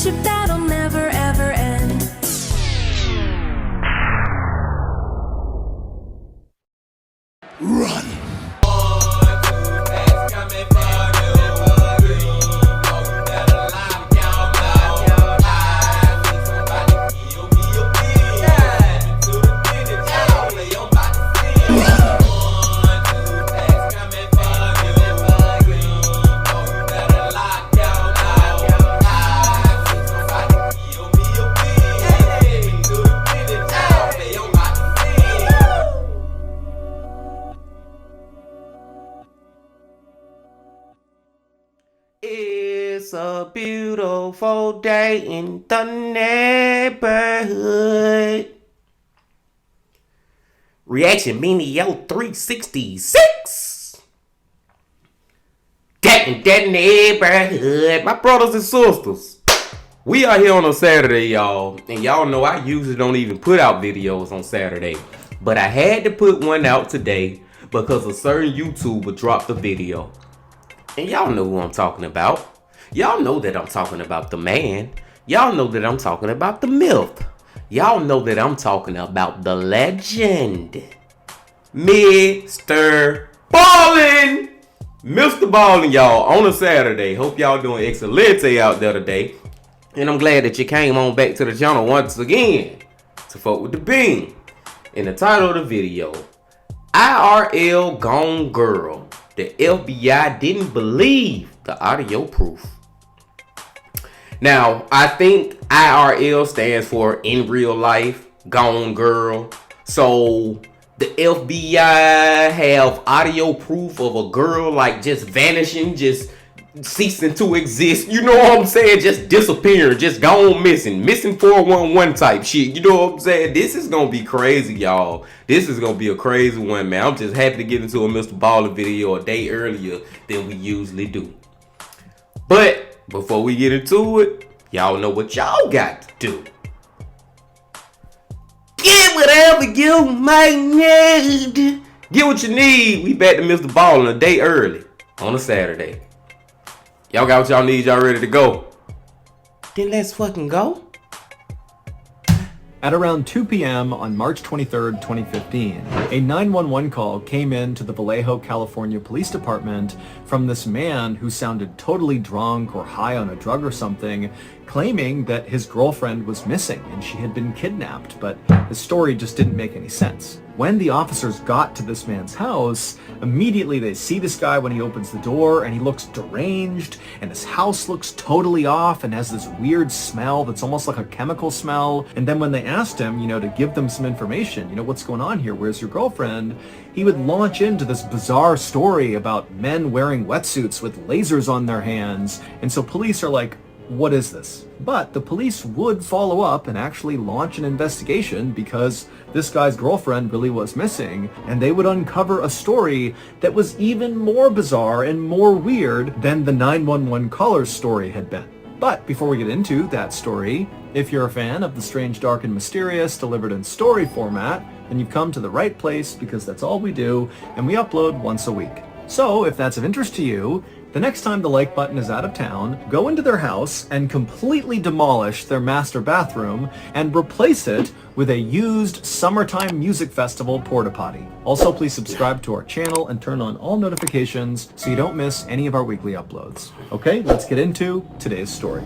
friendship that'll never ever end. Run! It's a beautiful day in the neighborhood. Reaction Minio 366. That in that neighborhood. My brothers and sisters, we are here on a Saturday, y'all. And y'all know I usually don't even put out videos on Saturday. But I had to put one out today because a certain YouTuber dropped a video. And y'all know who I'm talking about. Y'all know that I'm talking about the man. Y'all know that I'm talking about the myth. Y'all know that I'm talking about the legend. MrBallen. MrBallen, y'all, on a Saturday. Hope y'all doing excelente out there today. And I'm glad that you came on back to the channel once again to fuck with the bean. In the title of the video, IRL Gone Girl. The FBI didn't believe the audio proof. Now, I think IRL stands for in real life, gone girl. So the FBI have audio proof of a girl like just vanishing, just ceasing to exist. You know what I'm saying? Just disappearing, just gone missing. Missing 411 type shit. You know what I'm saying? This is going to be crazy, y'all. This is going to be a crazy one, man. I'm just happy to get into a MrBallen video a day earlier than we usually do. But before we get into it, y'all know what y'all got to do. Get whatever you might need. Get what you need. We back to MrBallen a day early on a Saturday. Y'all got what y'all need, y'all ready to go? Then let's fucking go. At around 2 p.m. on March 23rd, 2015, a 911 call came in to the Vallejo, California Police Department from this man who sounded totally drunk or high on a drug or something, claiming that his girlfriend was missing and she had been kidnapped, but the story just didn't make any sense. When the officers got to this man's house, immediately they see this guy when he opens the door and he looks deranged and his house looks totally off and has this weird smell that's almost like a chemical smell. And then when they asked him, to give them some information, what's going on here? Where's your girlfriend? He would launch into this bizarre story about men wearing wetsuits with lasers on their hands. And so police are like, what is this? But the police would follow up and actually launch an investigation because this guy's girlfriend really was missing, and they would uncover a story that was even more bizarre and more weird than the 911 caller's story had been. But before we get into that story, if you're a fan of the strange, dark, and mysterious delivered in story format, then you've come to the right place because that's all we do, and we upload once a week. So if that's of interest to you, the next time the like button is out of town, go into their house and completely demolish their master bathroom and replace it with a used Summertime Music Festival porta potty. Also, please subscribe to our channel and turn on all notifications so you don't miss any of our weekly uploads. Okay, let's get into today's story.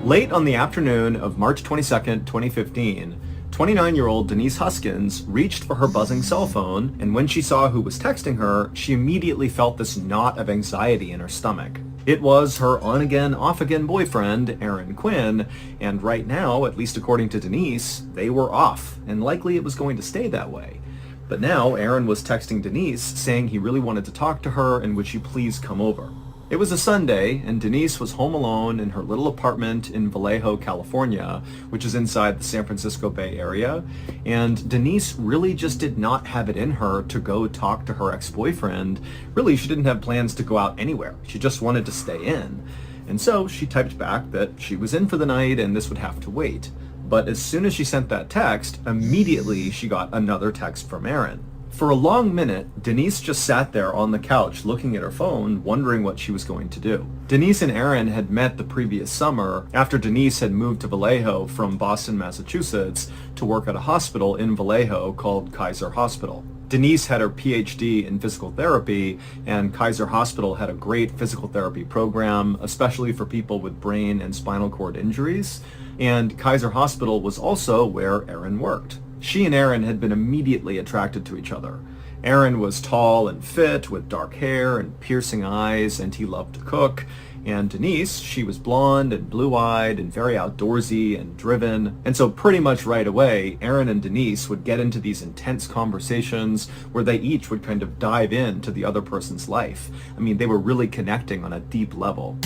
Late on the afternoon of March 22nd, 2015, 29-year-old Denise Huskins reached for her buzzing cell phone, and when she saw who was texting her, she immediately felt this knot of anxiety in her stomach. It was her on-again, off-again boyfriend, Aaron Quinn, and right now, at least according to Denise, they were off, and likely it was going to stay that way. But now, Aaron was texting Denise saying he really wanted to talk to her and would she please come over. It was a Sunday, and Denise was home alone in her little apartment in Vallejo, California, which is inside the San Francisco Bay Area, and Denise really just did not have it in her to go talk to her ex-boyfriend. Really, she didn't have plans to go out anywhere. She just wanted to stay in. And so she typed back that she was in for the night and this would have to wait. But as soon as she sent that text, immediately she got another text from Aaron. For a long minute, Denise just sat there on the couch looking at her phone, wondering what she was going to do. Denise and Aaron had met the previous summer after Denise had moved to Vallejo from Boston, Massachusetts to work at a hospital in Vallejo called Kaiser Hospital. Denise had her PhD in physical therapy, and Kaiser Hospital had a great physical therapy program, especially for people with brain and spinal cord injuries. And Kaiser Hospital was also where Aaron worked. She and Aaron had been immediately attracted to each other. Aaron was tall and fit with dark hair and piercing eyes, and he loved to cook. And Denise, she was blonde and blue-eyed and very outdoorsy and driven. And so pretty much right away, Aaron and Denise would get into these intense conversations where they each would kind of dive into the other person's life. I mean, they were really connecting on a deep level.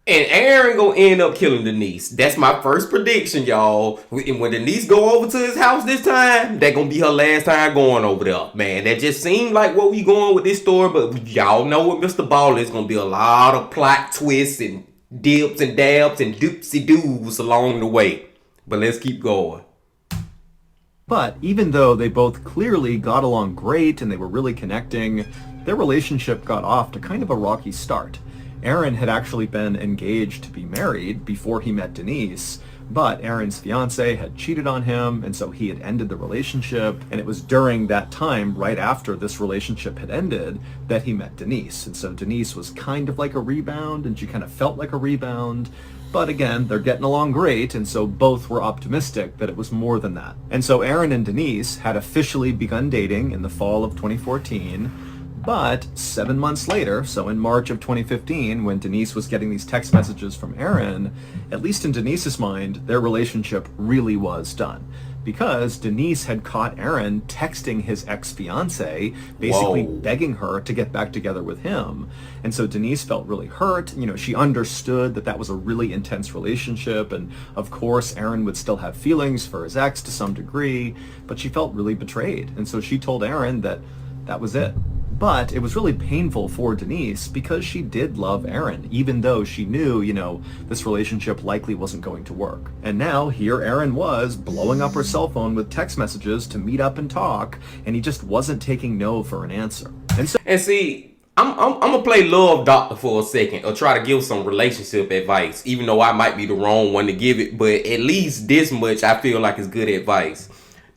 And Aaron gonna end up killing Denise. That's my first prediction, y'all. When Denise go over to his house this time, that gonna be her last time going over there. Man, that just seemed like what we going with this story, but y'all know with MrBallen, it's gonna be a lot of plot twists and dips and dabs and doopsie-doos along the way. But let's keep going. But even though they both clearly got along great and they were really connecting, their relationship got off to kind of a rocky start. Aaron had actually been engaged to be married before he met Denise, but Aaron's fiance had cheated on him, and so he had ended the relationship, and it was during that time, right after this relationship had ended, that he met Denise. And so Denise was kind of like a rebound, and she kind of felt like a rebound, but again, they're getting along great, and so both were optimistic that it was more than that. And so Aaron and Denise had officially begun dating in the fall of 2014, but 7 months later, so in March of 2015, when Denise was getting these text messages from Aaron, at least in Denise's mind, their relationship really was done. Because Denise had caught Aaron texting his ex-fiance, basically begging her to get back together with him. And so Denise felt really hurt. You know, she understood that that was a really intense relationship. And of course, Aaron would still have feelings for his ex to some degree, but she felt really betrayed. And so she told Aaron that that was it. But it was really painful for Denise because she did love Aaron, even though she knew, this relationship likely wasn't going to work. And now here Aaron was blowing up her cell phone with text messages to meet up and talk, and he just wasn't taking no for an answer. And see, I'm gonna play love doctor for a second, or try to give some relationship advice, even though I might be the wrong one to give it, but at least this much I feel like is good advice.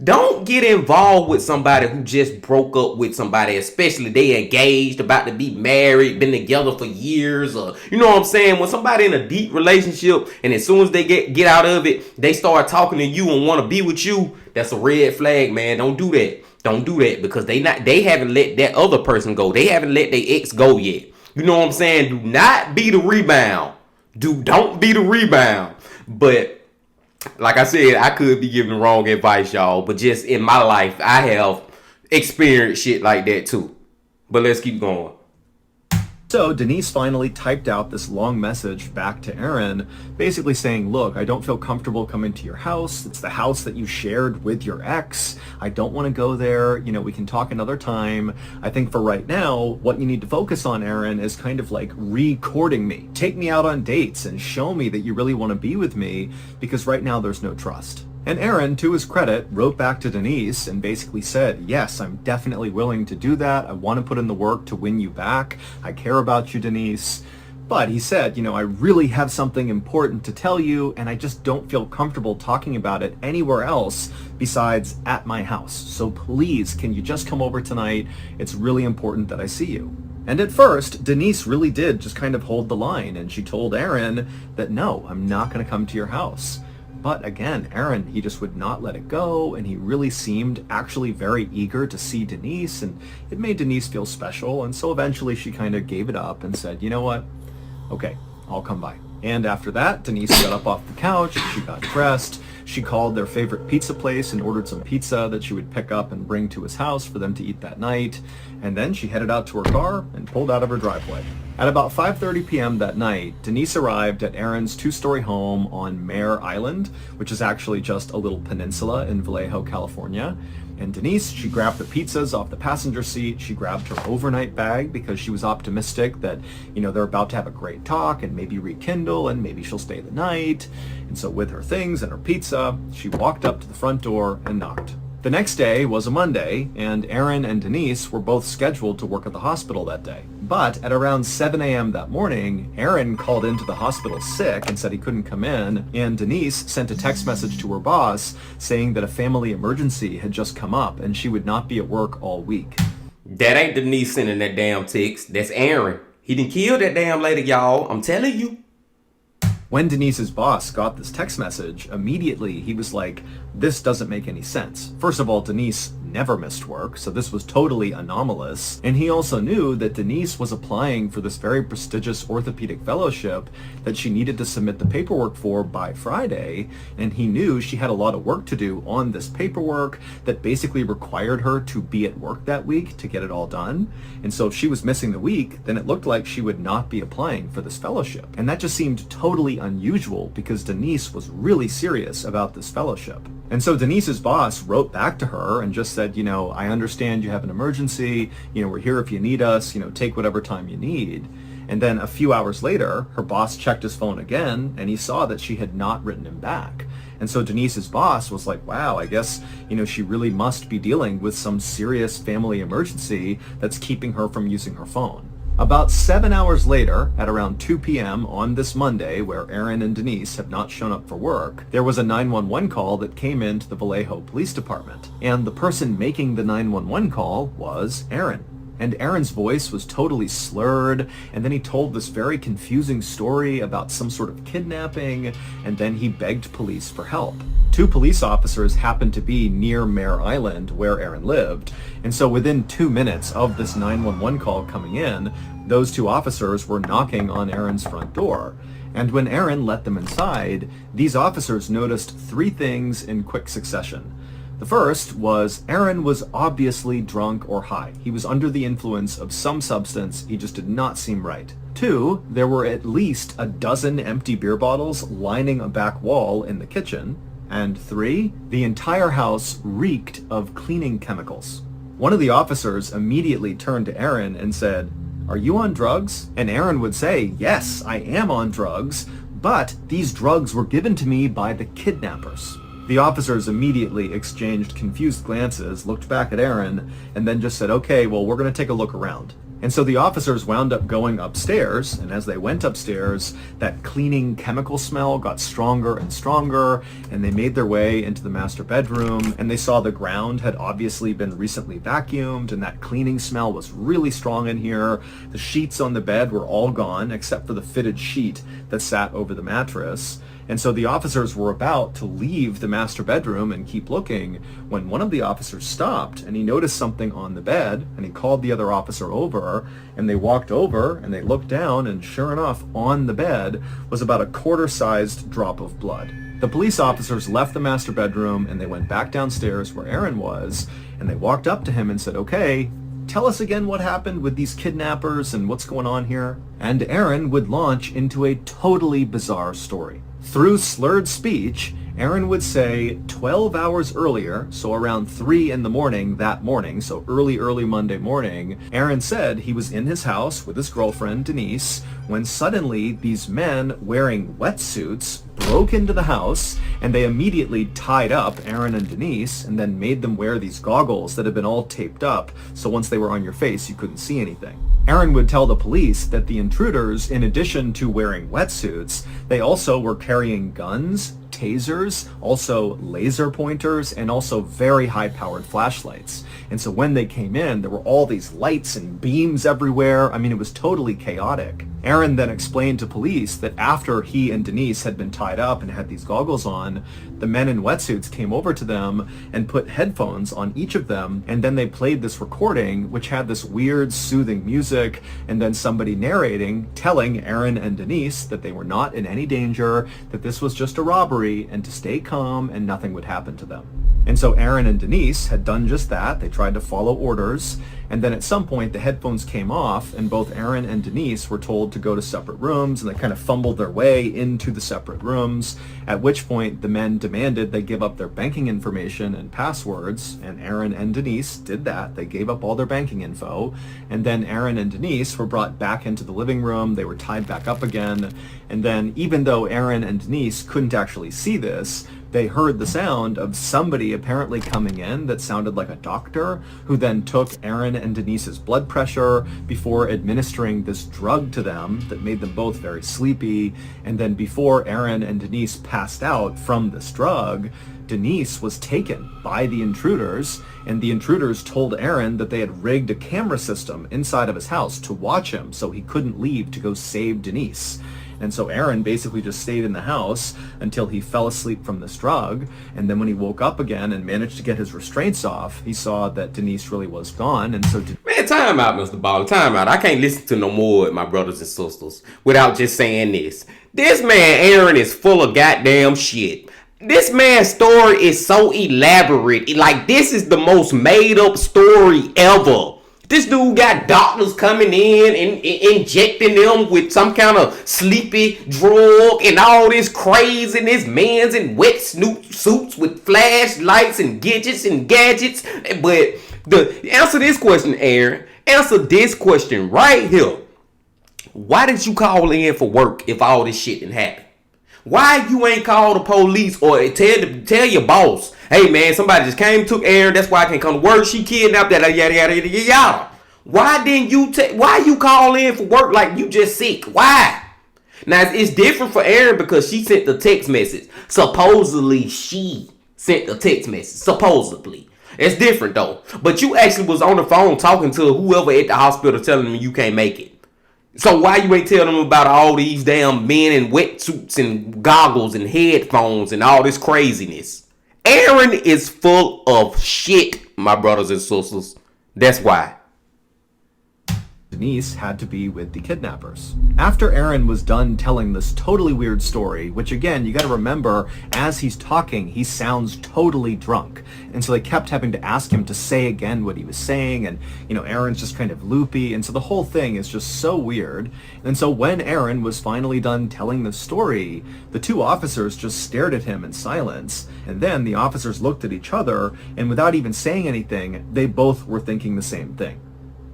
Don't get involved with somebody who just broke up with somebody, especially they engaged, about to be married, been together for years, or you know what I'm saying? When somebody in a deep relationship and as soon as they get out of it, they start talking to you and want to be with you, that's a red flag, man. Don't do that. Don't do that, because they haven't let that other person go. They haven't let their ex go yet. You know what I'm saying? Do not be the rebound. Don't be the rebound. But like I said, I could be giving the wrong advice, y'all. But just in my life, I have experienced shit like that too. But let's keep going. So Denise finally typed out this long message back to Aaron, basically saying, look, I don't feel comfortable coming to your house. It's the house that you shared with your ex. I don't want to go there. We can talk another time. I think for right now, what you need to focus on, Aaron, is kind of like recording me. Take me out on dates and show me that you really want to be with me, because right now there's no trust. And Aaron, to his credit, wrote back to Denise and basically said, yes, I'm definitely willing to do that. I want to put in the work to win you back. I care about you, Denise. But he said, I really have something important to tell you, and I just don't feel comfortable talking about it anywhere else besides at my house. So please, can you just come over tonight? It's really important that I see you. And at first, Denise really did just kind of hold the line, and she told Aaron that, no, I'm not going to come to your house. But again, Aaron, he just would not let it go, and he really seemed actually very eager to see Denise, and it made Denise feel special, and so eventually she kind of gave it up and said, you know what? Okay, I'll come by. And after that, Denise got up off the couch, she got dressed, she called their favorite pizza place and ordered some pizza that she would pick up and bring to his house for them to eat that night, and then she headed out to her car and pulled out of her driveway. At about 5:30 p.m. that night, Denise arrived at Aaron's two-story home on Mare Island, which is actually just a little peninsula in Vallejo, California. And Denise, she grabbed the pizzas off the passenger seat. She grabbed her overnight bag because she was optimistic that, they're about to have a great talk and maybe rekindle and maybe she'll stay the night. And so with her things and her pizza, she walked up to the front door and knocked. The next day was a Monday, and Aaron and Denise were both scheduled to work at the hospital that day. But at around 7 a.m. that morning, Aaron called into the hospital sick and said he couldn't come in, and Denise sent a text message to her boss saying that a family emergency had just come up and she would not be at work all week. That ain't Denise sending that damn text. That's Aaron. He done killed that damn lady, y'all. I'm telling you. When Denise's boss got this text message, immediately he was like, this doesn't make any sense. First of all, Denise never missed work, so this was totally anomalous. And he also knew that Denise was applying for this very prestigious orthopedic fellowship that she needed to submit the paperwork for by Friday, and he knew she had a lot of work to do on this paperwork that basically required her to be at work that week to get it all done. And so if she was missing the week, then it looked like she would not be applying for this fellowship. And that just seemed totally unusual because Denise was really serious about this fellowship. And so Denise's boss wrote back to her and just said, I understand you have an emergency, we're here if you need us, take whatever time you need. And then a few hours later, her boss checked his phone again and he saw that she had not written him back. And so Denise's boss was like, wow, I guess, she really must be dealing with some serious family emergency that's keeping her from using her phone. About 7 hours later, at around 2 p.m. on this Monday, where Aaron and Denise have not shown up for work, there was a 911 call that came into the Vallejo Police Department. And the person making the 911 call was Aaron. And Aaron's voice was totally slurred, and then he told this very confusing story about some sort of kidnapping, and then he begged police for help. 2 police officers happened to be near Mare Island, where Aaron lived, and so within 2 minutes of this 911 call coming in, those 2 officers were knocking on Aaron's front door. And when Aaron let them inside, these officers noticed 3 things in quick succession. The first was Aaron was obviously drunk or high. He was under the influence of some substance. He just did not seem right. 2, there were at least a dozen empty beer bottles lining a back wall in the kitchen. And 3, the entire house reeked of cleaning chemicals. One of the officers immediately turned to Aaron and said, "Are you on drugs?" And Aaron would say, "Yes, I am on drugs, but these drugs were given to me by the kidnappers." The officers immediately exchanged confused glances, looked back at Aaron, and then just said, "Okay, well, we're going to take a look around." And so the officers wound up going upstairs, and as they went upstairs, that cleaning chemical smell got stronger and stronger, and they made their way into the master bedroom, and they saw the ground had obviously been recently vacuumed, and that cleaning smell was really strong in here. The sheets on the bed were all gone, except for the fitted sheet that sat over the mattress. And so the officers were about to leave the master bedroom and keep looking when one of the officers stopped and he noticed something on the bed, and he called the other officer over, and they walked over and they looked down, and sure enough, on the bed was about a quarter-sized drop of blood. The police officers left the master bedroom and they went back downstairs where Aaron was, and they walked up to him and said, "Okay, tell us again what happened with these kidnappers and what's going on here." And Aaron would launch into a totally bizarre story. Through slurred speech, Aaron would say 12 hours earlier, so around 3 in the morning that morning, so early Monday morning, Aaron said he was in his house with his girlfriend, Denise, when suddenly these men wearing wetsuits broke into the house, and they immediately tied up Aaron and Denise and then made them wear these goggles that had been all taped up, so once they were on your face, you couldn't see anything. Aaron would tell the police that the intruders, in addition to wearing wetsuits, they also were carrying guns, tasers, also laser pointers, and also very high-powered flashlights. And so when they came in, there were all these lights and beams everywhere. I mean, it was totally chaotic. Aaron then explained to police that after he and Denise had been tied up and had these goggles on, the men in wetsuits came over to them and put headphones on each of them, and then they played this recording which had this weird soothing music, and then somebody narrating, telling Aaron and Denise that they were not in any danger, that this was just a robbery, and to stay calm and nothing would happen to them. And so Aaron and Denise had done just that. They tried to follow orders, And then at some point, the headphones came off, and both Aaron and Denise were told to go to separate rooms, and they kind of fumbled their way into the separate rooms, at which point the men demanded they give up their banking information and passwords, and Aaron and Denise did that. They gave up all their banking info, and then Aaron and Denise were brought back into the living room. They were tied back up again, and then even though Aaron and Denise couldn't actually see this, they heard the sound of somebody apparently coming in that sounded like a doctor, who then took Aaron and Denise's blood pressure before administering this drug to them that made them both very sleepy. And then before Aaron and Denise passed out from this drug, Denise was taken by the intruders, and the intruders told Aaron that they had rigged a camera system inside of his house to watch him so he couldn't leave to go save Denise. And so Aaron basically just stayed in the house until he fell asleep from this drug. And then when he woke up again and managed to get his restraints off, he saw that Denise really was gone. And so... Man, time out, MrBallen, time out. I can't listen to no more of my brothers and sisters without just saying this. This man, Aaron, is full of goddamn shit. This man's story is so elaborate. Like, this is the most made up story ever. This dude got doctors coming in and injecting them with some kind of sleepy drug and all this craziness. Men's in wet suits with flashlights and gadgets. But answer this question, Aaron. Answer this question right here. Why did you call in for work if all this shit didn't happen? Why you ain't call the police or tell your boss, hey man, somebody just came and took Aaron, that's why I can't come to work, she kidnapped that, yada yada yada yada. Why didn't you why you call in for work like you just sick? Why? Now it's different for Aaron because she sent the text message. Supposedly she sent the text message. Supposedly. It's different though. But you actually was on the phone talking to whoever at the hospital telling them you can't make it. So why you ain't telling them about all these damn men in wetsuits and goggles and headphones and all this craziness? Aaron is full of shit, my brothers and sisters. That's why. Denise had to be with the kidnappers. After Aaron was done telling this totally weird story, which again, you gotta remember, as he's talking, he sounds totally drunk. And so they kept having to ask him to say again what he was saying, and, you know, Aaron's just kind of loopy, and so the whole thing is just so weird. And so when Aaron was finally done telling the story, the two officers just stared at him in silence, and then the officers looked at each other, and without even saying anything, they both were thinking the same thing.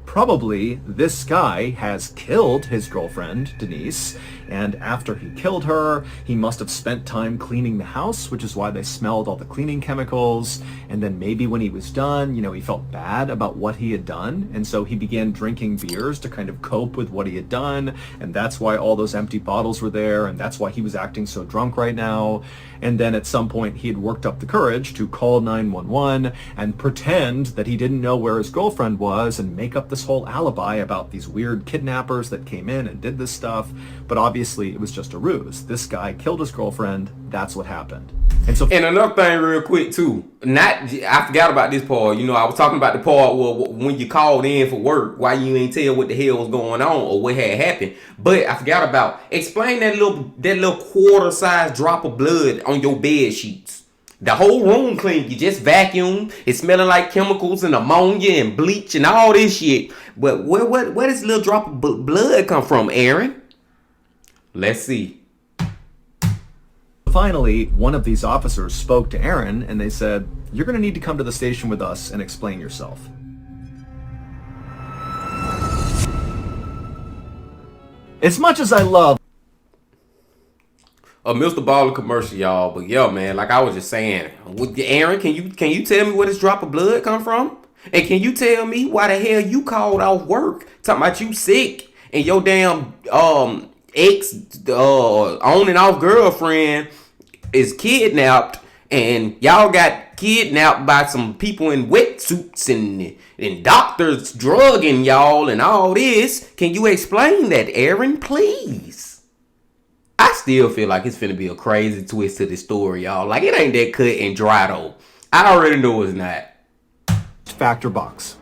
Probably this guy has killed his girlfriend, Denise, and after he killed her, he must have spent time cleaning the house, which is why they smelled all the cleaning chemicals, and then maybe when he was done, you know, he felt bad about what he had done, and so he began drinking beers to kind of cope with what he had done, and that's why all those empty bottles were there, and that's why he was acting so drunk right now. And then at some point he had worked up the courage to call 911 and pretend that he didn't know where his girlfriend was and make up this whole alibi about these weird kidnappers that came in and did this stuff. But obviously it was just a ruse. This guy killed his girlfriend. That's what happened. And another thing real quick too, I forgot about this part. You know, I was talking about the part where when you called in for work, why you ain't tell what the hell was going on or what had happened. But I forgot about explain that little quarter-sized drop of blood on your bed sheets. The whole room clean. You just vacuum. It's smelling like chemicals and ammonia and bleach and all this shit. But where does this little drop of blood come from, Aaron? Let's see. Finally, one of these officers spoke to Aaron and they said, "You're going to need to come to the station with us and explain yourself." As much as I love a MrBallen commercial, y'all, but yeah, man, like I was just saying, Aaron, can you tell me where this drop of blood come from? And can you tell me why the hell you called off work talking about you sick and your damn ex on and off girlfriend is kidnapped and y'all got kidnapped by some people in wetsuits and doctors drugging y'all and all this? Can you explain that, Aaron, please? I still feel like it's finna be a crazy twist to this story, y'all. Like, it ain't that cut and dry, though. I already know it's not. Factor box.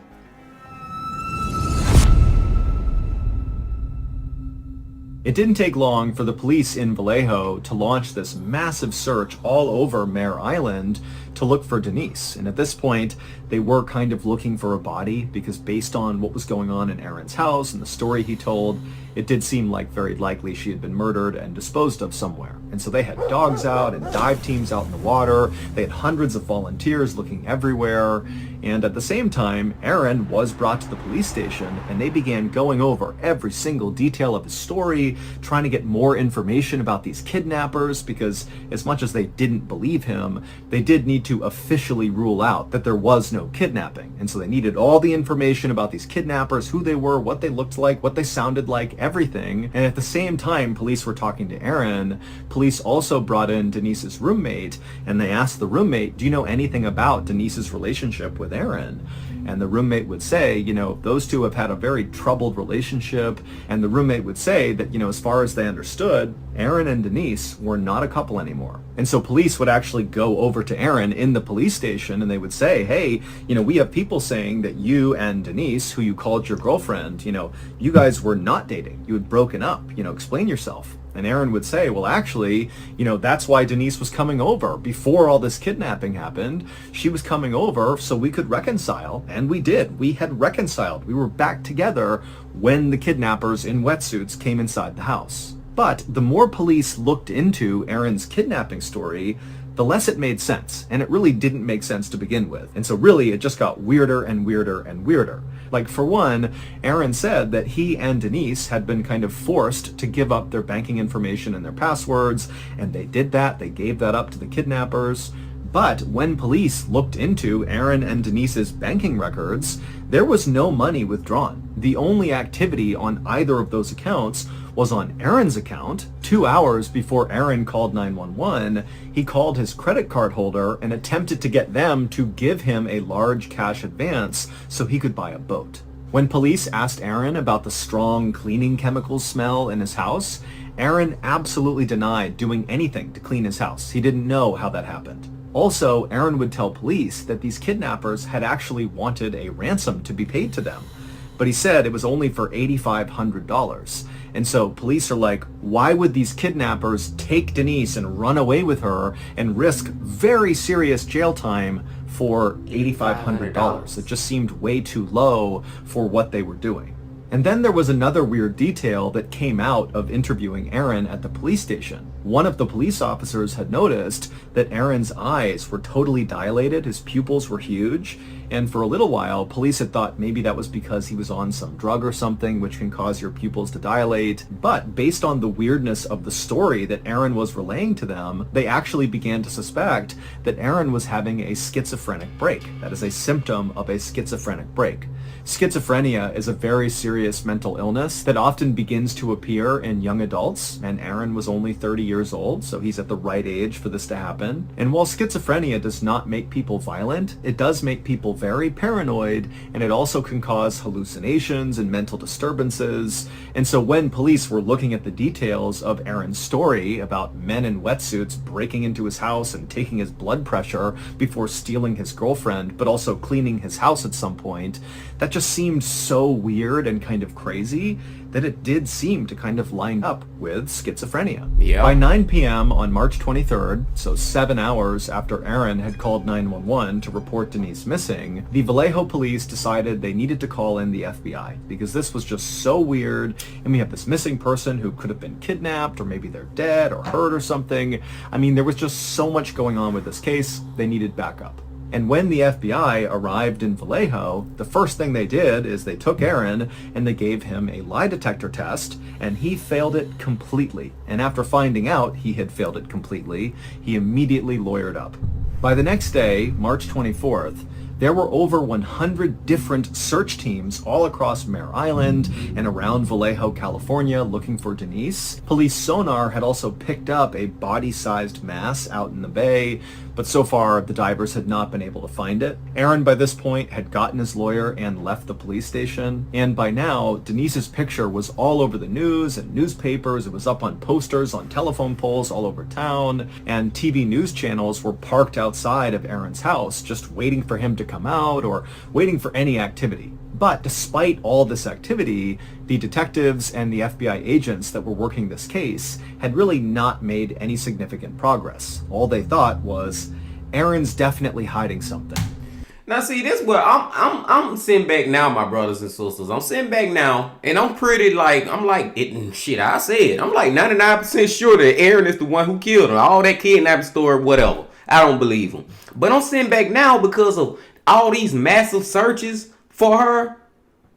It didn't take long for the police in Vallejo to launch this massive search all over Mare Island to look for Denise. And at this point, they were kind of looking for a body because based on what was going on in Aaron's house and the story he told, it did seem like very likely she had been murdered and disposed of somewhere. And so they had dogs out and dive teams out in the water. They had hundreds of volunteers looking everywhere. And at the same time, Aaron was brought to the police station and they began going over every single detail of his story, trying to get more information about these kidnappers because as much as they didn't believe him, they did need to officially rule out that there was no kidnapping. And so they needed all the information about these kidnappers, who they were, what they looked like, what they sounded like, everything. And at the same time, police were talking to Aaron. Police also brought in Denise's roommate and they asked the roommate, do you know anything about Denise's relationship with Aaron? And the roommate would say, you know, those two have had a very troubled relationship. And the roommate would say that, you know, as far as they understood, Aaron and Denise were not a couple anymore. And so police would actually go over to Aaron in the police station and they would say, hey, you know, we have people saying that you and Denise, who you called your girlfriend, you know, you guys were not dating. You had broken up, you know, explain yourself. And Aaron would say, well, actually, you know, that's why Denise was coming over. Before all this kidnapping happened, she was coming over so we could reconcile. And we did. We had reconciled. We were back together when the kidnappers in wetsuits came inside the house. But the more police looked into Aaron's kidnapping story, the less it made sense. And it really didn't make sense to begin with. And so really, it just got weirder and weirder and weirder. Like, for one, Aaron said that he and Denise had been kind of forced to give up their banking information and their passwords, and they did that. They gave that up to the kidnappers. But when police looked into Aaron and Denise's banking records, there was no money withdrawn. The only activity on either of those accounts was on Aaron's account. 2 hours before Aaron called 911, he called his credit card holder and attempted to get them to give him a large cash advance so he could buy a boat. When police asked Aaron about the strong cleaning chemicals smell in his house, Aaron absolutely denied doing anything to clean his house. He didn't know how that happened. Also, Aaron would tell police that these kidnappers had actually wanted a ransom to be paid to them, but he said it was only for $8,500. And so police are like, why would these kidnappers take Denise and run away with her and risk very serious jail time for $8,500? It just seemed way too low for what they were doing. And then there was another weird detail that came out of interviewing Aaron at the police station. One of the police officers had noticed that Aaron's eyes were totally dilated, his pupils were huge, and for a little while, police had thought maybe that was because he was on some drug or something which can cause your pupils to dilate. But based on the weirdness of the story that Aaron was relaying to them, they actually began to suspect that Aaron was having a schizophrenic break. That is a symptom of a schizophrenic break. Schizophrenia is a very serious mental illness that often begins to appear in young adults, and Aaron was only 30 years old, so he's at the right age for this to happen. And while schizophrenia does not make people violent, it does make people very paranoid, and it also can cause hallucinations and mental disturbances. And so when police were looking at the details of Aaron's story about men in wetsuits breaking into his house and taking his blood pressure before stealing his girlfriend, but also cleaning his house at some point, that just seemed so weird and kind of crazy that it did seem to kind of line up with schizophrenia. Yeah. By 9 p.m. on March 23rd, so 7 hours after Aaron had called 911 to report Denise missing, the Vallejo police decided they needed to call in the FBI because this was just so weird, and we have this missing person who could have been kidnapped, or maybe they're dead or hurt or something. I mean, there was just so much going on with this case, they needed backup. And when the FBI arrived in Vallejo, the first thing they did is they took Aaron and they gave him a lie detector test, and he failed it completely. And after finding out he had failed it completely, he immediately lawyered up. By the next day, March 24th, there were over 100 different search teams all across Mare Island and around Vallejo, California, looking for Denise. Police sonar had also picked up a body-sized mass out in the bay, but so far the divers had not been able to find it. Aaron, by this point, had gotten his lawyer and left the police station, and by now, Denise's picture was all over the news and newspapers. It was up on posters on telephone poles all over town, and TV news channels were parked outside of Aaron's house, just waiting for him to come out or waiting for any activity. But despite all this activity, the detectives and the FBI agents that were working this case had really not made any significant progress. All they thought was, Aaron's definitely hiding something. Now see, this where I'm sitting back now, my brothers and sisters. I'm sitting back now, and I'm pretty like, shit, I said, I'm like 99% sure that Aaron is the one who killed her. All that kidnapping story, whatever. I don't believe him. But I'm sitting back now because of all these massive searches for her.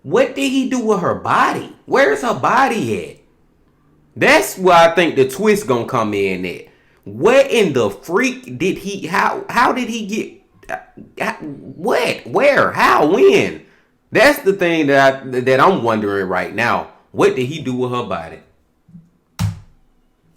What did he do with her body? Where's her body at? That's where I think the twist gonna come in at. What in the freak did he, how did he get, what, where, how, when? That's the thing that I'm wondering right now. What did he do with her body?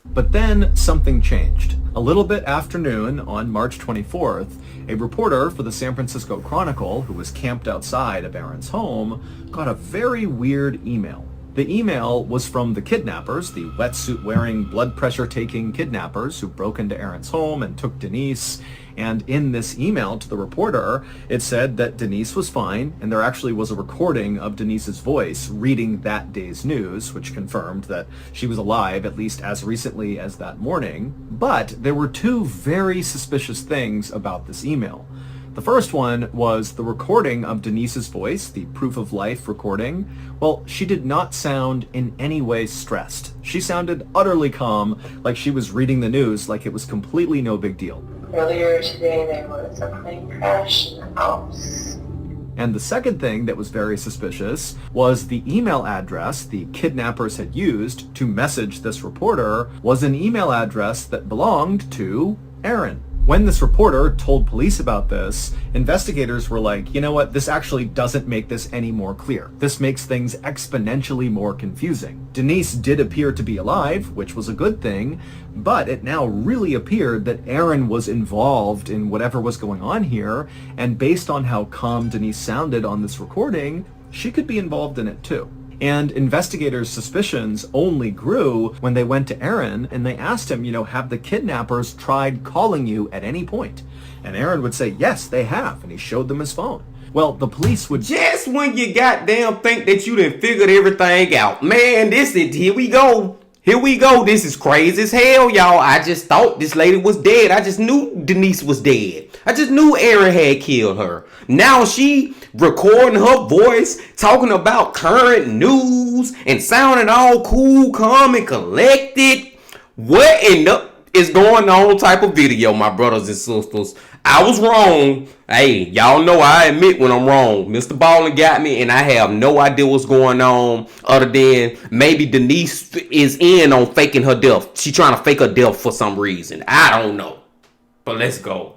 But then something changed. A little bit after noon on March 24th, a reporter for the San Francisco Chronicle, who was camped outside of Aaron's home, got a very weird email. The email was from the kidnappers, the wetsuit-wearing, blood pressure-taking kidnappers who broke into Aaron's home and took Denise. And in this email to the reporter, it said that Denise was fine, and there actually was a recording of Denise's voice reading that day's news, which confirmed that she was alive at least as recently as that morning. But there were two very suspicious things about this email. The first one was the recording of Denise's voice, the proof of life recording. Well, she did not sound in any way stressed. She sounded utterly calm, like she was reading the news, like it was completely no big deal. Earlier today, there was a plane crash in the Alps. And the second thing that was very suspicious was the email address the kidnappers had used to message this reporter was an email address that belonged to Aaron. When this reporter told police about this, investigators were like, you know what, this actually doesn't make this any more clear. This makes things exponentially more confusing. Denise did appear to be alive, which was a good thing, but it now really appeared that Aaron was involved in whatever was going on here, and based on how calm Denise sounded on this recording, she could be involved in it too. And investigators' suspicions only grew when they went to Aaron and they asked him, have the kidnappers tried calling you at any point? And Aaron would say, yes, they have. And he showed them his phone. Well, the police would... Just when you goddamn think that you done figured everything out. Man, here we go. Here we go. This is crazy as hell, y'all. I just thought this lady was dead. I just knew Denise was dead. I just knew Aaron had killed her. Now she recording her voice, talking about current news, and sounding all cool, calm, and collected. What in the is going on type of video, my brothers and sisters? I was wrong. Hey, y'all know I admit when I'm wrong. MrBallen got me, and I have no idea what's going on other than maybe Denise is in on faking her death. She trying to fake her death for some reason. I don't know. But let's go.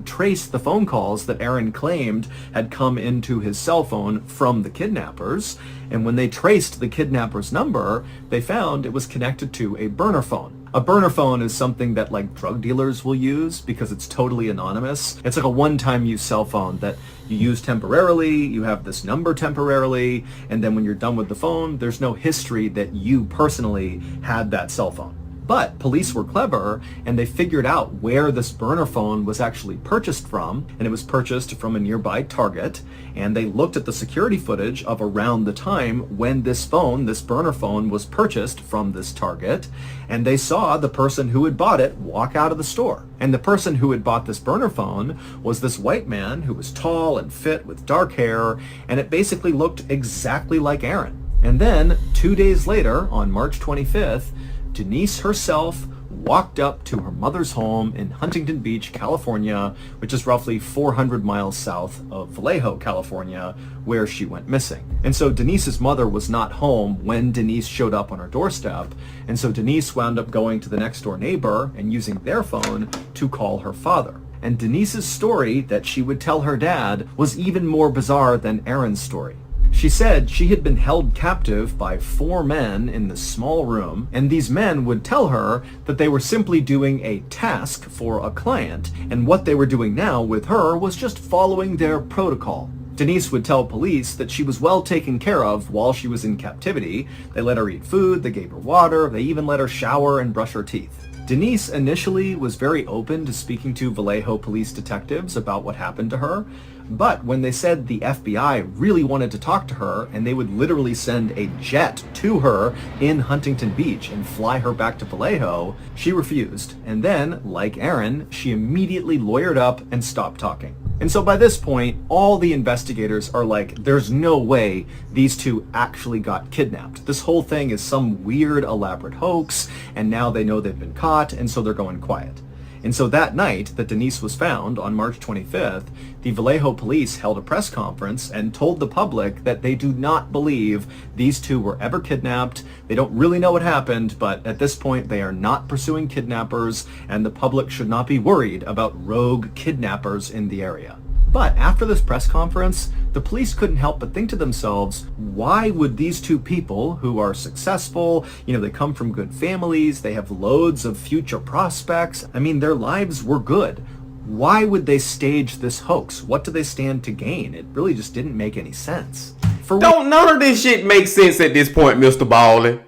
Traced the phone calls that Aaron claimed had come into his cell phone from the kidnappers, and when they traced the kidnapper's number, they found it was connected to a burner phone. A burner phone is something that like drug dealers will use because it's totally anonymous. It's like a one-time use cell phone that you use temporarily, you have this number temporarily, and then when you're done with the phone, there's no history that you personally had that cell phone. But police were clever, and they figured out where this burner phone was actually purchased from, and it was purchased from a nearby Target, and they looked at the security footage of around the time when this burner phone, was purchased from this Target, and they saw the person who had bought it walk out of the store. And the person who had bought this burner phone was this white man who was tall and fit with dark hair, and it basically looked exactly like Aaron. And then, 2 days later, on March 25th, Denise herself walked up to her mother's home in Huntington Beach, California, which is roughly 400 miles south of Vallejo, California, where she went missing. And so Denise's mother was not home when Denise showed up on her doorstep, and so Denise wound up going to the next door neighbor and using their phone to call her father. And Denise's story that she would tell her dad was even more bizarre than Aaron's story. She said she had been held captive by 4 men in this small room, and these men would tell her that they were simply doing a task for a client, and what they were doing now with her was just following their protocol. Denise would tell police that she was well taken care of while she was in captivity. They let her eat food, they gave her water, they even let her shower and brush her teeth. Denise initially was very open to speaking to Vallejo police detectives about what happened to her, But when they said the FBI really wanted to talk to her and they would literally send a jet to her in Huntington Beach and fly her back to Vallejo, she refused. And then, like Aaron, she immediately lawyered up and stopped talking. And so by this point, all the investigators are like, there's no way these two actually got kidnapped. This whole thing is some weird, elaborate hoax, and now they know they've been caught, and so they're going quiet. And so that night that Denise was found, on March 25th, the Vallejo police held a press conference and told the public that they do not believe these two were ever kidnapped. They don't really know what happened, but at this point they are not pursuing kidnappers, and the public should not be worried about rogue kidnappers in the area. But after this press conference, the police couldn't help but think to themselves, why would these two people who are successful, they come from good families, they have loads of future prospects, I mean, their lives were good. Why would they stage this hoax? What do they stand to gain? It really just didn't make any sense. None of this shit makes sense at this point, MrBallen.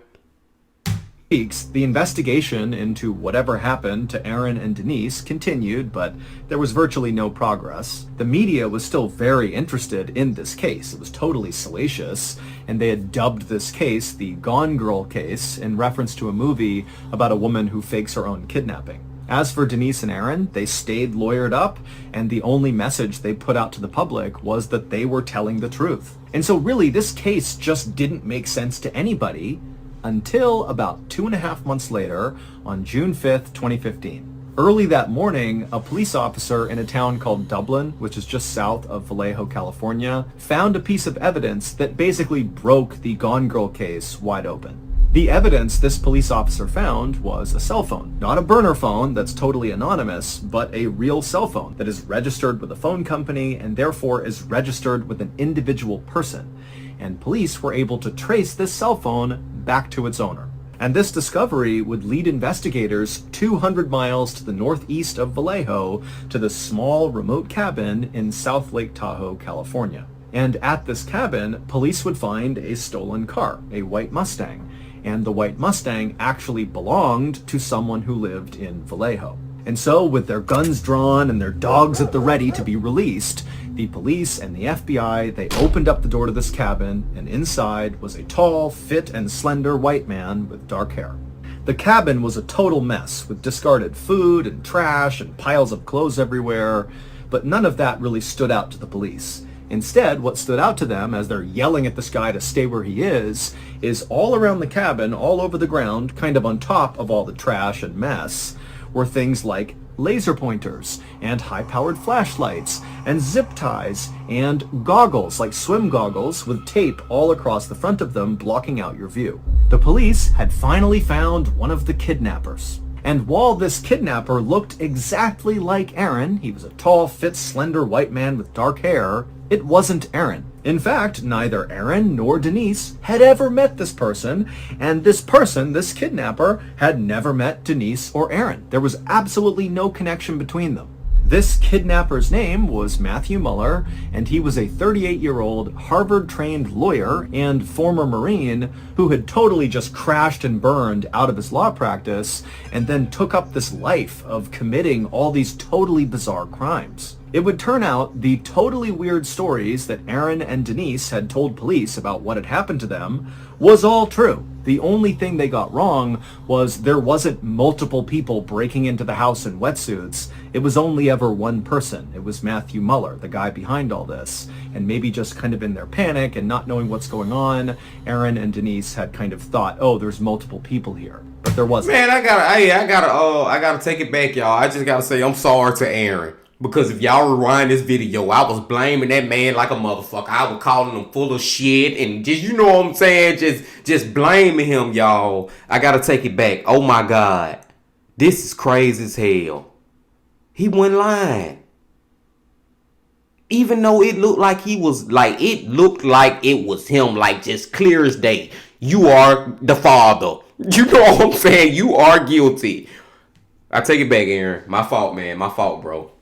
Weeks, the investigation into whatever happened to Aaron and Denise continued, but there was virtually no progress. The media was still very interested in this case. It was totally salacious, and they had dubbed this case the Gone Girl case in reference to a movie about a woman who fakes her own kidnapping. As for Denise and Aaron, they stayed lawyered up, and the only message they put out to the public was that they were telling the truth. And so really, this case just didn't make sense to anybody until about 2.5 months later, on June 5th, 2015. Early that morning, a police officer in a town called Dublin, which is just south of Vallejo, California, found a piece of evidence that basically broke the Gone Girl case wide open. The evidence this police officer found was a cell phone. Not a burner phone that's totally anonymous, but a real cell phone that is registered with a phone company and therefore is registered with an individual person. And police were able to trace this cell phone back to its owner. And this discovery would lead investigators 200 miles to the northeast of Vallejo to the small remote cabin in South Lake Tahoe, California. And at this cabin, police would find a stolen car, a white Mustang. And the white Mustang actually belonged to someone who lived in Vallejo. And so, with their guns drawn and their dogs at the ready to be released, the police and the FBI, they opened up the door to this cabin, and inside was a tall, fit, and slender white man with dark hair. The cabin was a total mess, with discarded food and trash and piles of clothes everywhere, but none of that really stood out to the police. Instead, what stood out to them as they're yelling at this guy to stay where he is all around the cabin, all over the ground, kind of on top of all the trash and mess, were things like laser pointers and high-powered flashlights and zip ties and goggles, like swim goggles, with tape all across the front of them blocking out your view. The police had finally found one of the kidnappers. And while this kidnapper looked exactly like Aaron, he was a tall, fit, slender white man with dark hair, it wasn't Aaron. In fact, neither Aaron nor Denise had ever met this person, and this person, this kidnapper, had never met Denise or Aaron. There was absolutely no connection between them. This kidnapper's name was Matthew Muller, and he was a 38-year-old Harvard-trained lawyer and former Marine who had totally just crashed and burned out of his law practice and then took up this life of committing all these totally bizarre crimes. It would turn out the totally weird stories that Aaron and Denise had told police about what had happened to them was all true. The only thing they got wrong was there wasn't multiple people breaking into the house in wetsuits. It was only ever one person. It was Matthew Muller, the guy behind all this. And maybe just kind of in their panic and not knowing what's going on, Aaron and Denise had kind of thought, oh, there's multiple people here. But there wasn't. Man, I gotta take it back, y'all. I just gotta say I'm sorry to Aaron. Because if y'all rewind this video, I was blaming that man like a motherfucker. I was calling him full of shit and just, you know what I'm saying? Just blaming him, y'all. I gotta take it back. Oh my God. This is crazy as hell. He wasn't lying. Even though it looked like he was, like, it looked like it was him, like just clear as day. You are the father. You know what I'm saying? You are guilty. I take it back, Aaron. My fault, man. My fault, bro.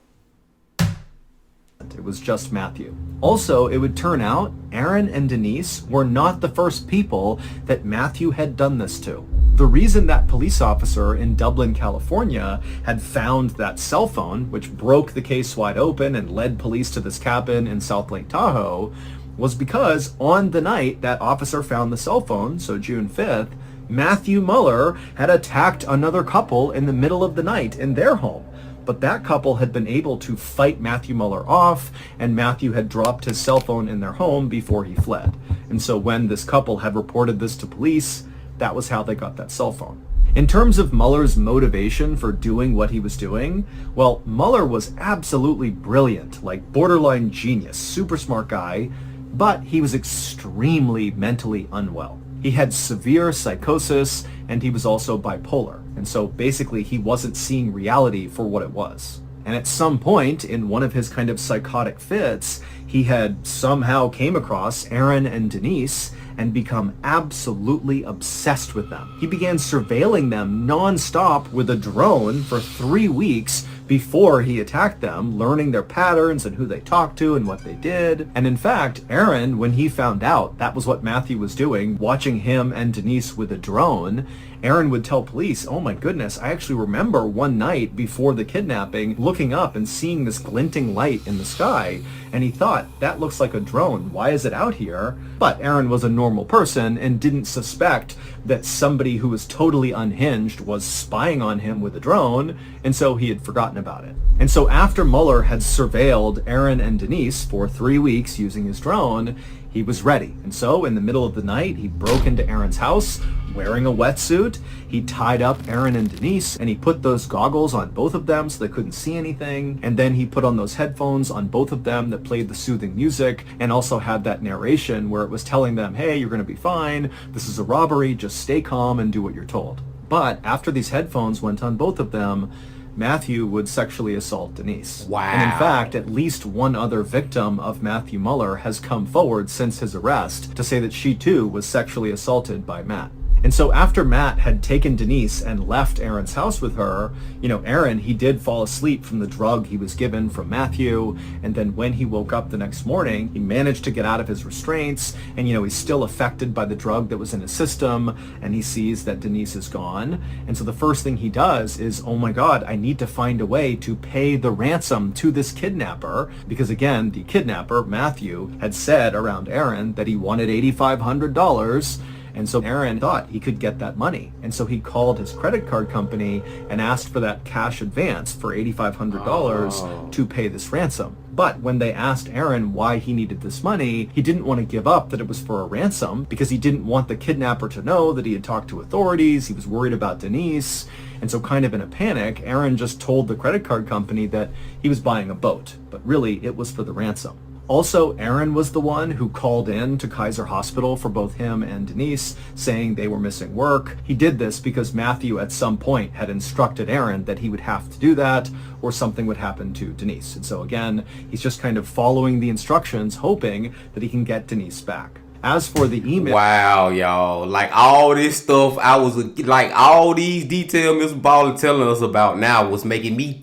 It was just Matthew. Also, it would turn out Aaron and Denise were not the first people that Matthew had done this to. The reason that police officer in Dublin, California had found that cell phone, which broke the case wide open and led police to this cabin in South Lake Tahoe, was because on the night that officer found the cell phone, so June 5th, Matthew Muller had attacked another couple in the middle of the night in their home. But that couple had been able to fight Matthew Muller off, and Matthew had dropped his cell phone in their home before he fled. And so when this couple had reported this to police, that was how they got that cell phone. In terms of Muller's motivation for doing what he was doing, well, Muller was absolutely brilliant, like borderline genius, super smart guy, but he was extremely mentally unwell. He had severe psychosis, and he was also bipolar. And so basically he wasn't seeing reality for what it was. And at some point in one of his kind of psychotic fits, he had somehow came across Aaron and Denise and become absolutely obsessed with them. He began surveilling them non-stop with a drone for 3 weeks before he attacked them, learning their patterns and who they talked to and what they did. And in fact, Aaron, when he found out that was what Matthew was doing, watching him and Denise with a drone, Aaron would tell police, oh my goodness, I actually remember one night before the kidnapping looking up and seeing this glinting light in the sky, and he thought, that looks like a drone, why is it out here? But Aaron was a normal person and didn't suspect that somebody who was totally unhinged was spying on him with a drone, and so he had forgotten about it. And so after Muller had surveilled Aaron and Denise for 3 weeks using his drone, he was ready. And so in the middle of the night, he broke into Aaron's house wearing a wetsuit. He tied up Aaron and Denise, and he put those goggles on both of them so they couldn't see anything. And then he put on those headphones on both of them that played the soothing music and also had that narration where it was telling them, hey, you're going to be fine. This is a robbery. Just stay calm and do what you're told. But after these headphones went on both of them, Matthew would sexually assault Denise. Wow. And in fact, at least one other victim of Matthew Muller has come forward since his arrest to say that she too was sexually assaulted by Matt. And so after Matt had taken Denise and left Aaron's house with her, Aaron, he did fall asleep from the drug he was given from Matthew. And then when he woke up the next morning, he managed to get out of his restraints. And, he's still affected by the drug that was in his system. And he sees that Denise is gone. And so the first thing he does is, oh my God, I need to find a way to pay the ransom to this kidnapper. Because again, the kidnapper, Matthew, had said around Aaron that he wanted $8,500. And so Aaron thought he could get that money. And so he called his credit card company and asked for that cash advance for $8,500 to pay this ransom. But when they asked Aaron why he needed this money, he didn't want to give up that it was for a ransom because he didn't want the kidnapper to know that he had talked to authorities. He was worried about Denise. And so kind of in a panic, Aaron just told the credit card company that he was buying a boat, but really it was for the ransom. Also, Aaron was the one who called in to Kaiser Hospital for both him and Denise, saying they were missing work. He did this because Matthew at some point had instructed Aaron that he would have to do that or something would happen to Denise. And so again, he's just kind of following the instructions, hoping that he can get Denise back. As for the email... Wow, y'all. Like, all this stuff, all these details MrBallen telling us about now was making me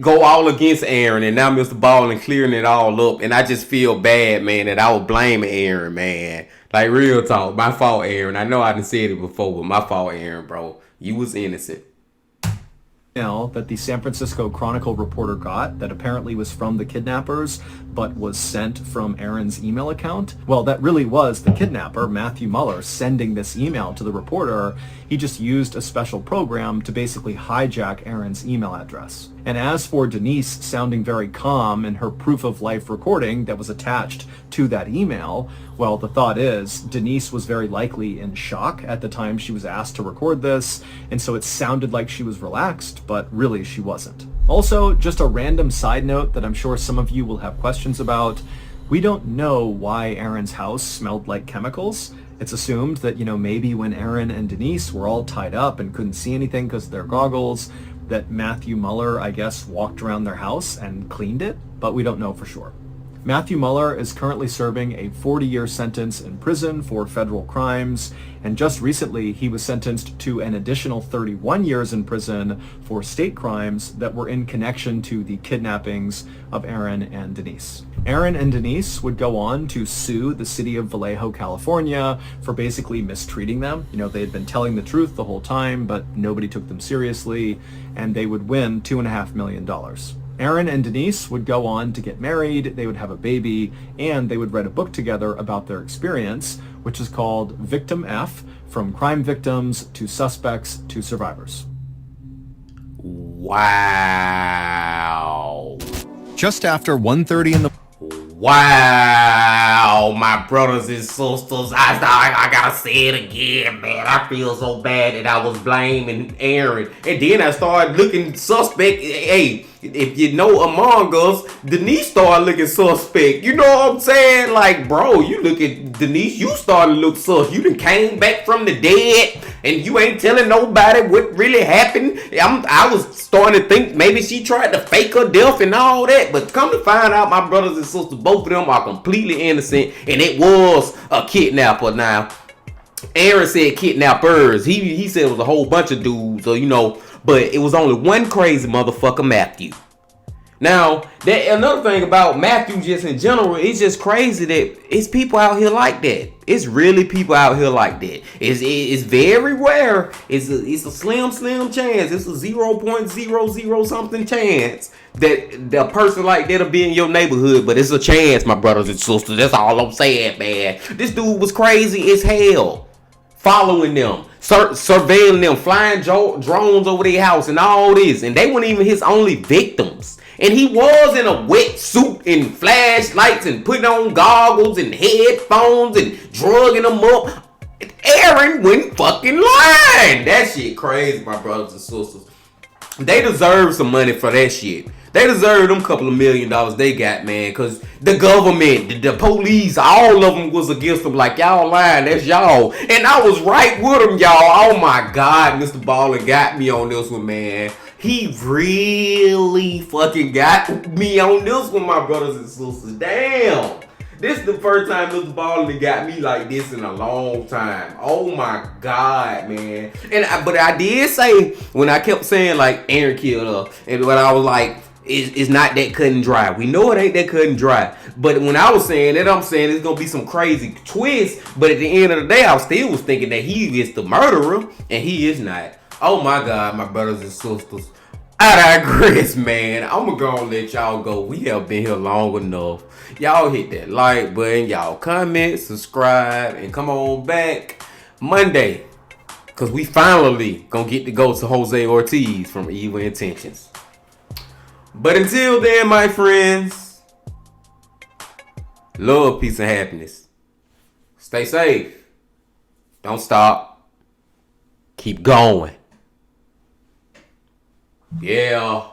go all against Aaron. And now MrBallen clearing it all up. And I just feel bad, man, that I was blaming Aaron, man. Like, real talk. My fault, Aaron. I know I done said it before, but my fault, Aaron, bro. You was innocent. That the San Francisco Chronicle reporter got that apparently was from the kidnappers but was sent from Aaron's email account. Well, that really was the kidnapper, Matthew Muller, sending this email to the reporter. He just used a special program to basically hijack Aaron's email address. And as for Denise sounding very calm in her proof of life recording that was attached to that email, well, the thought is Denise was very likely in shock at the time she was asked to record this, and so it sounded like she was relaxed, but really she wasn't. Also, just a random side note that I'm sure some of you will have questions about. We don't know why Aaron's house smelled like chemicals. It's assumed that, maybe when Aaron and Denise were all tied up and couldn't see anything because of their goggles, that Matthew Muller, I guess, walked around their house and cleaned it, but we don't know for sure. Matthew Mueller is currently serving a 40-year sentence in prison for federal crimes, and just recently he was sentenced to an additional 31 years in prison for state crimes that were in connection to the kidnappings of Aaron and Denise. Aaron and Denise would go on to sue the city of Vallejo, California for basically mistreating them. You know, they had been telling the truth the whole time, but nobody took them seriously, and they would win $2.5 million. Aaron and Denise would go on to get married, they would have a baby, and they would write a book together about their experience, which is called Victim F, From Crime Victims to Suspects to Survivors. Wow. Just after 1:30 in the... Wow, my brothers and sisters, I gotta say it again, man. I feel so bad that I was blaming Aaron. And then I started looking suspect. Hey, if you know Among Us, Denise started looking suspect. You know what I'm saying? Like, bro, you look at Denise, you started to look sus. You done came back from the dead, and you ain't telling nobody what really happened. I was starting to think maybe she tried to fake her death and all that. But come to find out, my brothers and sisters, both of them are completely innocent, and it was a kidnapper. Now, Aaron said kidnappers. He said it was a whole bunch of dudes, or you know, but it was only one crazy motherfucker, Matthew. Now, another thing about Matthew just in general, it's just crazy that it's people out here like that. It's really people out here like that. It's very rare. It's a slim chance. It's a 0.00 something chance that a person like that'll be in your neighborhood. But it's a chance, my brothers and sisters. That's all I'm saying, man. This dude was crazy as hell. Following them, surveilling them, flying drones over their house and all this. And they weren't even his only victims. And he was in a wetsuit and flashlights and putting on goggles and headphones and drugging them up. Aaron went fucking lying. That shit crazy, my brothers and sisters. They deserve some money for that shit. They deserve them couple of $1 million they got, man. Because the government, the police, all of them was against them. Like, y'all lying, that's y'all. And I was right with them, y'all. Oh my God, MrBallen got me on this one, man. He really fucking got me on this one, my brothers and sisters. Damn. This is the first time MrBallen got me like this in a long time. Oh my God, man. But I did say, when I kept saying like Aaron killed her, and when I was like, it's not that cut and dry. We know it ain't that cut and dry. But when I was saying that, I'm saying it's gonna be some crazy twist. But at the end of the day, I still was thinking that he is the murderer, and he is not. Oh my God, my brothers and sisters. I digress, man. I'm gonna let y'all go. We have been here long enough. Y'all hit that like button. Y'all comment, subscribe, and come on back Monday. Because we finally gonna get to go to Jose Ortiz from Evil Intentions. But until then, my friends, love, peace, and happiness. Stay safe. Don't stop. Keep going. Yeah.